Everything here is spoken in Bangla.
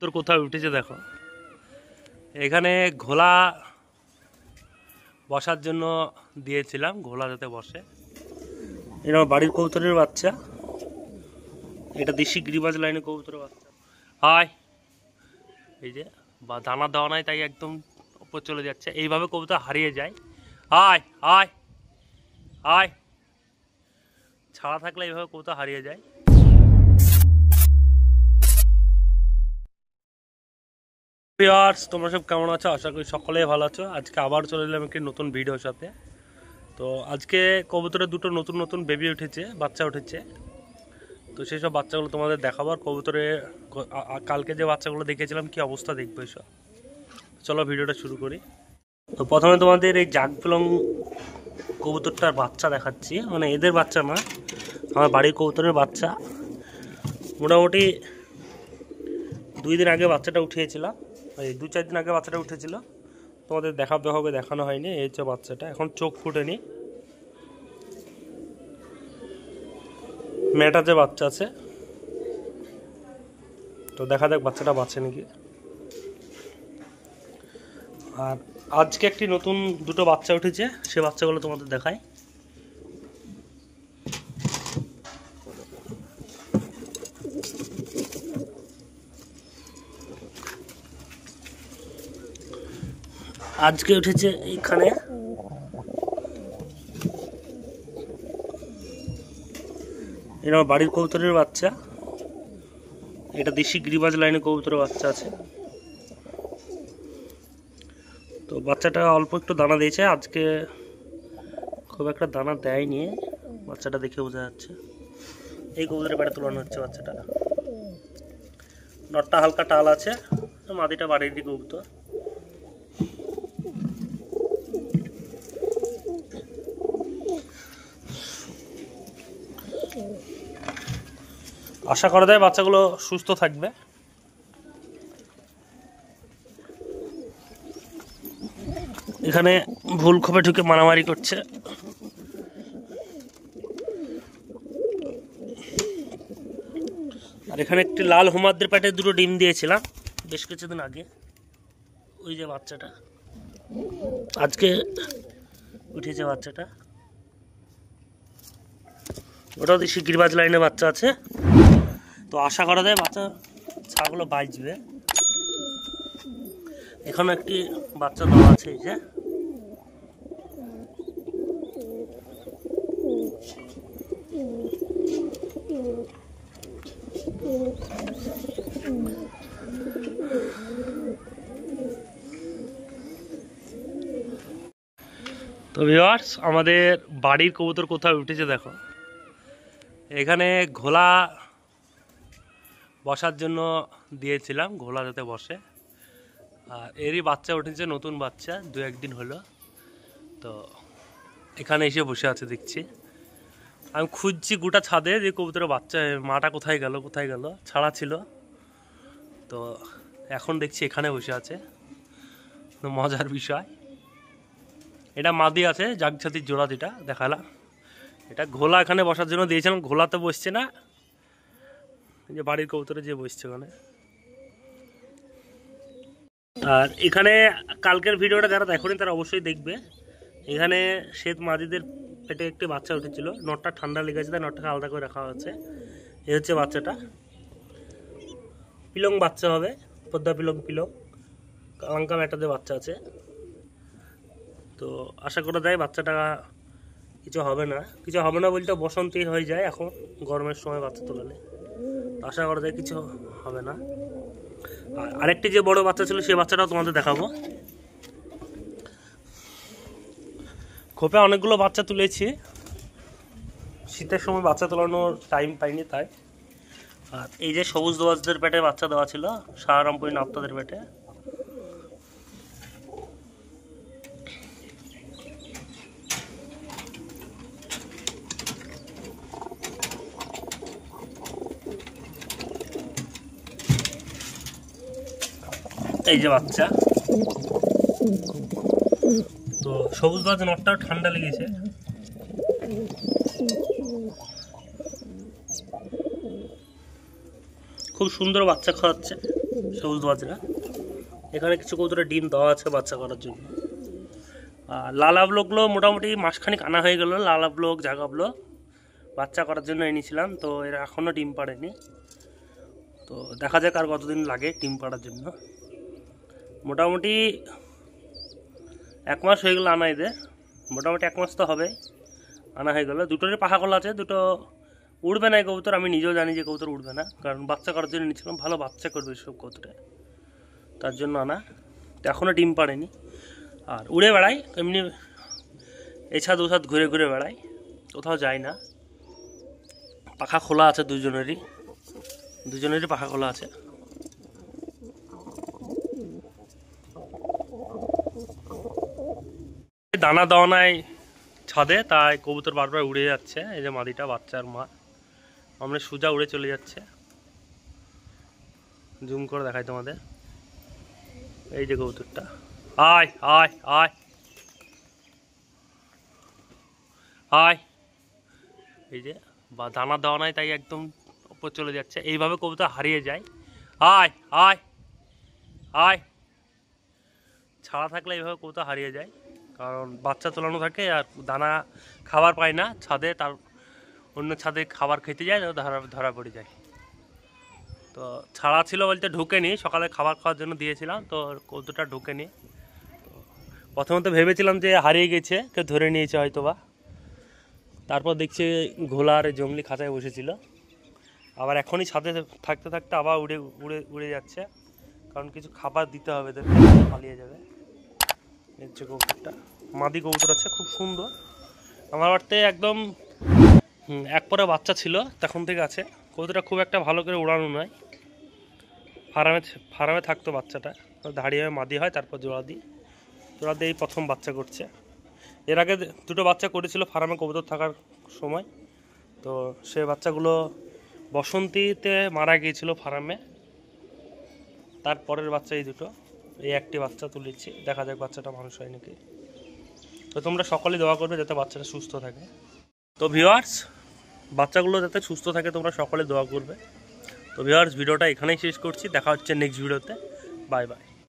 তোর কোথাও উঠেছে দেখো, এখানে ঘোলা বসার জন্য দিয়েছিলাম, ঘোলা যাতে বসে। এটা আমার বাড়ির কবুতরের বাচ্চা, এটা দেশি গিরিবাজ লাইনে কবুতরের বাচ্চা। হায়, এই যে বা দানা দেওয়া নাই তাই একদম উপর চলে যাচ্ছে, এইভাবে কবুতর হারিয়ে যায়। হায় হায় হায়, ছাড়া থাকলে এইভাবে কবুতর হারিয়ে যায়। তোমরা সব কেমন আছো? আশা করি সকলেই ভালো আছো। আজকে আবার চলে এলাম একটি নতুন ভিডিওর সাথে। তো আজকে কবুতরের দুটো নতুন নতুন বেবি উঠেছে, বাচ্চা উঠেছে। তো সেই সব বাচ্চাগুলো তোমাদের দেখাবার, কবুতরের কালকে যে বাচ্চাগুলো দেখেছিলাম কি অবস্থা দেখবো এসব। চলো ভিডিওটা শুরু করি। তো প্রথমে তোমাদের এই জাগফলং কবুতরটার বাচ্চা দেখাচ্ছি, মানে এদের বাচ্চা না, আমার বাড়ির কবুতরের বাচ্চা। মোটামুটি 2 দিন আগে বাচ্চাটা উঠিয়েছিলাম, এই 2-4 দিন আগে বাচ্চাটা উঠেছিল। তোমাদের দেখাবে দেখানো হয়নি। এই হচ্ছে বাচ্চাটা, এখন চোখ ফুটেনি। মেয়েটা যে বাচ্চা আছে, তো দেখা যাক বাচ্চাটা বাঁচে নাকি। আর আজকে একটি নতুন দুটো বাচ্চা উঠেছে, সে বাচ্চাগুলো তোমাদের দেখায়। আজকে উঠেছে এইখানে, এটা আমার বাড়ির কবুতরের বাচ্চা, এটা দেশি গিরিবাজ লাইনে কবুতরের বাচ্চা আছে। তো বাচ্চাটা অল্প একটু দানা দিয়েছে, আজকে খুব একটা দানা দেয়নি, বাচ্চাটা দেখে বোঝা যাচ্ছে। এই কবুতরের পেটে তুলানো হচ্ছে বাচ্চাটা। নটটা হালকা টাল আছে, মাদিটা বাড়ির দিকে কবুতর। আশা করা যায় বাচ্চাগুলো সুস্থ থাকবে। এখানে ভুল খোপে ঢুকে মারামারি করছে। আর এখানে একটি লাল হোমাদের পেটে দুটো ডিম দিয়েছিলাম বেশ কিছুদিন আগে। ওই যে বাচ্চাটা আজকে উঠেছে, বাচ্চাটা ওটাও দেশি গিরিবাজ লাইনে বাচ্চা আছে। তো আশা করা যায় বাচ্চা ছাগুলো বাঁচবে। এখানে একটি বাচ্চা দেওয়া আছে, এই যে তো ভিউয়ার্স, আমাদের বাড়ির কবুতর কোথাও উঠেছে দেখো, এখানে ঘোলা বসার জন্য দিয়েছিলাম, ঘোলা যাতে বসে। আর এরই বাচ্চা উঠেছে, নতুন বাচ্চা, 2-1 দিন হলো। তো এখানে এসে বসে আছে দেখছি। আমি খুঁজছি গোটা ছাদে যে কবুতরের বাচ্চা, মাটা কোথায় গেল, ছাড়া ছিল। তো এখন দেখছি এখানে বসে আছে। মজার বিষয়, এটা মাদি আছে, জাগছাতির জোড়া যেটা দেখালাম, এটা ঘোলা এখানে বসার জন্য দিয়েছিলাম। ঘোলাতে বসছে না, যে বাড়ির কবুতরে যে বসছে ওখানে। আর এখানে কালকের ভিডিওটা যারা দেখোনি তারা অবশ্যই দেখবে। এখানে শ্বেত মাদিদের পেটে একটি বাচ্চা উঠেছিল, নটটা ঠান্ডা লেগেছে তাই নটটাকে আলাদা করে রাখা হচ্ছে। এই হচ্ছে বাচ্চাটা, পিলং বাচ্চা হবে, পদ্মা পিলং কালাঙ্কা ম্যাটাতে বাচ্চা আছে। তো আশা করা যায় বাচ্চাটা কিছু হবে না বলতে বসন্তই হয়ে যায় এখন গরমের সময় বাচ্চা তোলালে। আশা করা যায় কিছু হবে না। আর আরেকটি যে বড় বাচ্চা ছিল সেই বাচ্চাটাও তোমাদের দেখাবো। খোপে অনেকগুলো বাচ্চা তুলেছি, শীতের সময় বাচ্চা তোলানোর টাইম পাইনি তাই। আর এই যে সবুজ দোয়াজদের পেটে বাচ্চা দেওয়া ছিল, সাহারামপুরি নাপ্তাদের পেটে। এই যে বাচ্চা, তো সবুজ দোয়াজ নটটাও ঠান্ডা লেগেছে। খুব সুন্দর বাচ্চা খাওয়াচ্ছে। সবুজ বাজরা। এখানে কিছু কবুতরের ডিম দেওয়া আছে বাচ্চা করার জন্য। আর লালা ব্লকগুলো মোটামুটি মাসখানিক আনা হয়ে গেল। লালা ব্লক জাগা ব্লক বাচ্চা করার জন্য এনেছিলাম, তো এরা এখনও ডিম পাড়েনি। তো দেখা যাক আর কতদিন লাগে ডিম পাড়ার জন্য। মোটামুটি 1 মাস হয়ে গেল আনা এদের, মোটামুটি 1 মাস তো হবে আনা হয়ে গেল। দুটোরই পাখা খোলা আছে, দুটো উড়বে না এই কবুতর। আমি নিজেও জানি যে কবুতর উড়বে না, কারণ বাচ্চা করার জন্য নিয়েছিলাম, ভালো বাচ্চা করবে সব কবুতরে, তার জন্য আনা। তো এখনও ডিম পাড়েনি। আর উড়ে বেড়াই এমনি, এছাদ ওছাদ ঘুরে ঘুরে বেড়াই, কোথাও যায় না। পাখা খোলা আছে দুজনেরই পাখা খোলা আছে। দানা দেওয়া নাই ছাদে, তাই কবুতর বারবার উড়ে যাচ্ছে। এই যে মাদিটা বাচ্চার মা, আমরা সোজা উড়ে চলে যাচ্ছে। জুম করে দেখাই তোমাদের, এই যে কবুতরটা। আয় আয় আয় আয়, এই যে বা দানা দেওয়া নাই তাই একদম উপর চলে যাচ্ছে। এইভাবে কবুতর হারিয়ে যায়। আয় আয় আয়, ছাড়া থাকলে এইভাবে কবুতর হারিয়ে যায়, কারণ বাচ্চা তোলানো থাকে আর দানা খাবার পায় না ছাদে, তার অন্য ছাদে খাবার খেতে যায়, ধরা পড়ে যায়। তো ছাড়া ছিল বলতে ঢুকেনি, সকালে খাবার খাওয়ার জন্য দিয়েছিলাম, তো কবুতরটা ঢুকেনি। প্রথমে তো ভেবেছিলাম যে হারিয়ে গেছে, কেউ ধরে নিয়েছে হয়তো বা। তারপর দেখছি ঘোলার জঙ্গলি খাঁচায় বসেছিল, আবার এখনই ছাদে থাকতে থাকতে আবার উড়ে উড়ে উড়ে যাচ্ছে, কারণ কিছু খাবার দিতে হবে, পালিয়ে যাবে। এর যে কবুতরটা মাদি কবুতর আছে, খুব সুন্দর। আমার বাড়িতে একদম এক পরে বাচ্চা ছিল, তখন থেকে আছে। কবুতরটা খুব একটা ভালো করে উড়ানো নয়, ফার্মে থাকতো বাচ্চাটা, দাঁড়িয়ে মাদি হয়, তারপর জোড়া দিয়ে এই প্রথম বাচ্চা করছে। এর আগে দুটো বাচ্চা করেছিল ফার্মে কবুতর থাকার সময়, তো সে বাচ্চাগুলো বসন্তীতে মারা গিয়েছিল ফার্মে। তারপরের বাচ্চা এই দুটো, এই একটি বাচ্চা তুলেছি, দেখা যাক বাচ্চাটা মানুষ হয় নাকি। তো তোমরা সকলেই দোয়া করবে যাতে বাচ্চাটা সুস্থ থাকে। তো ভিউয়ার্স, বাচ্চাগুলো যাতে সুস্থ থাকে তোমরা সকলে দোয়া করবে। তো ভিউয়ার্স, ভিডিওটা এখানেই শেষ করছি, দেখা হচ্ছে নেক্সট ভিডিওতে। Bye bye.